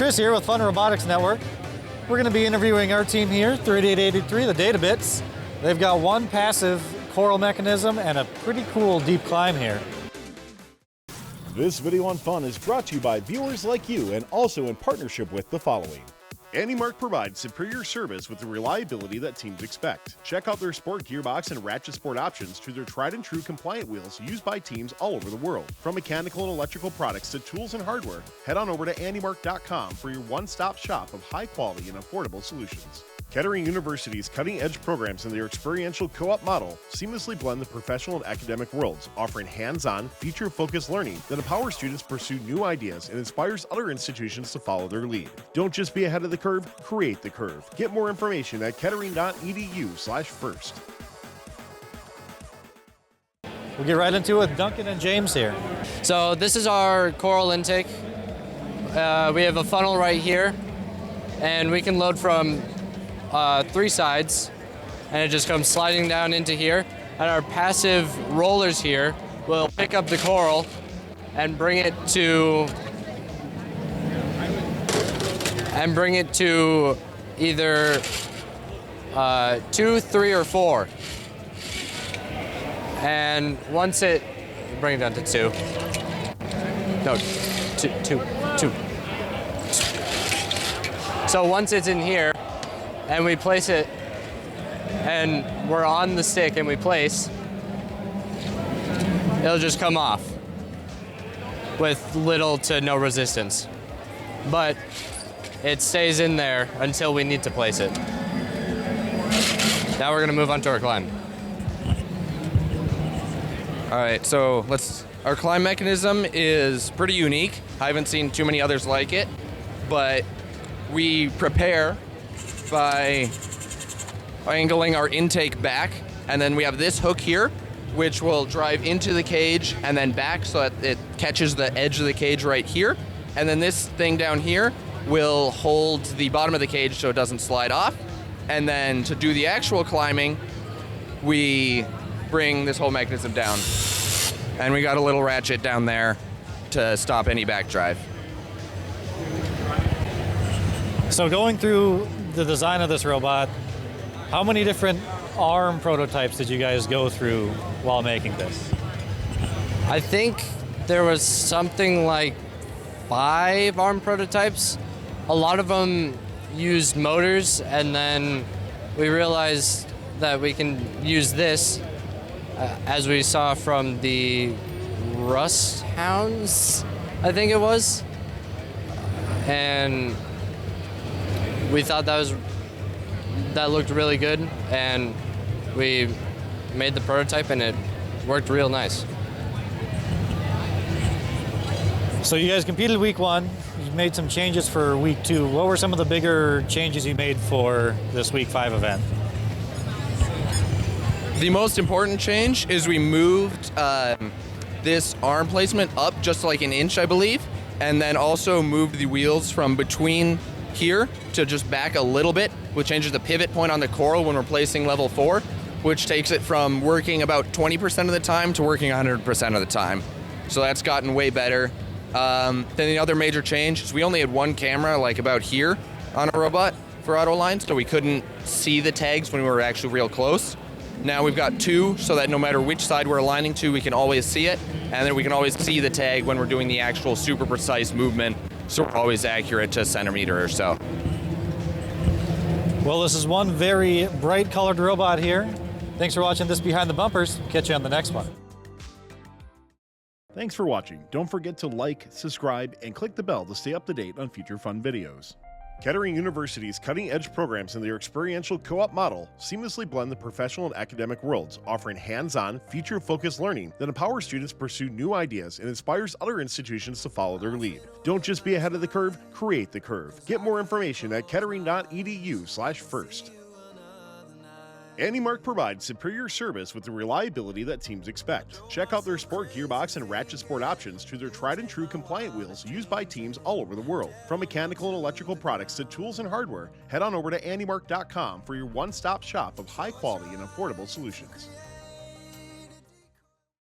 Chris here with Fun Robotics Network. We're going to be interviewing our team here, 3883, the Data Bits. They've got one passive coral mechanism and a pretty cool deep climb here. This video on Fun is brought to you by viewers like you and also in partnership with the following. AndyMark provides superior service with the reliability that teams expect. Check out their sport gearbox and ratchet sport options to their tried and true compliant wheels used by teams all over the world. From mechanical and electrical products to tools and hardware, head on over to andymark.com for your one-stop shop of high quality and affordable solutions. Kettering University's cutting-edge programs and their experiential co-op model seamlessly blend the professional and academic worlds, offering hands-on, feature-focused learning that empowers students pursue new ideas and inspires other institutions to follow their lead. Don't just be ahead of the curve, create the curve. Get more information at kettering.edu/first. We'll get right into it with Duncan and James here. So this is our coral intake. We have a funnel right here, and we can load from 3 sides, and it just comes sliding down into here. And our passive rollers here will pick up the coral and bring it to either 2, 3, or 4. And once it bring it down to 2. No, 2. So once it's in here, and we place it, and we're on the stick and we place, it'll just come off with little to no resistance. But it stays in there until we need to place it. Now we're gonna move on to our climb. All right, so our climb mechanism is pretty unique. I haven't seen too many others like it, but we prepare by angling our intake back, and then we have this hook here, which will drive into the cage and then back so that it catches the edge of the cage right here. And then this thing down here will hold the bottom of the cage so it doesn't slide off. And then to do the actual climbing, we bring this whole mechanism down. And we got a little ratchet down there to stop any back drive. So going through the design of this robot, how many different arm prototypes did you guys go through while making this? I think there was something like 5 arm prototypes. A lot of them used motors, and then we realized that we can use this, as we saw from the Rust Hounds, I think it was. And we thought that looked really good, and we made the prototype, and it worked real nice. So you guys competed week 1. You made some changes for week 2. What were some of the bigger changes you made for this week 5 event? The most important change is we moved this arm placement up just like an inch, I believe, and then also moved the wheels from between here to just back a little bit, which changes the pivot point on the coral when we're placing level 4, which takes it from working about 20% of the time to working 100% of the time. So that's gotten way better. Then the other major change is we only had 1 camera, like about here on a robot for auto line, so we couldn't see the tags when we were actually real close. Now we've got 2, so that no matter which side we're aligning to, we can always see it, and then we can always see the tag when we're doing the actual super precise movement, so we're always accurate to a centimeter or so. Well, this is one very bright colored robot here. Thanks for watching this Behind the Bumpers. Catch you on the next one. Thanks for watching. Don't forget to like, subscribe, and click the bell to stay up to date on future fun videos. Kettering University's cutting-edge programs and their experiential co-op model seamlessly blend the professional and academic worlds, offering hands-on, feature-focused learning that empowers students pursue new ideas and inspires other institutions to follow their lead. Don't just be ahead of the curve, create the curve. Get more information at kettering.edu/first. AndyMark provides superior service with the reliability that teams expect. Check out their sport gearbox and ratchet sport options to their tried and true compliant wheels used by teams all over the world. From mechanical and electrical products to tools and hardware, head on over to andymark.com for your one-stop shop of high quality and affordable solutions.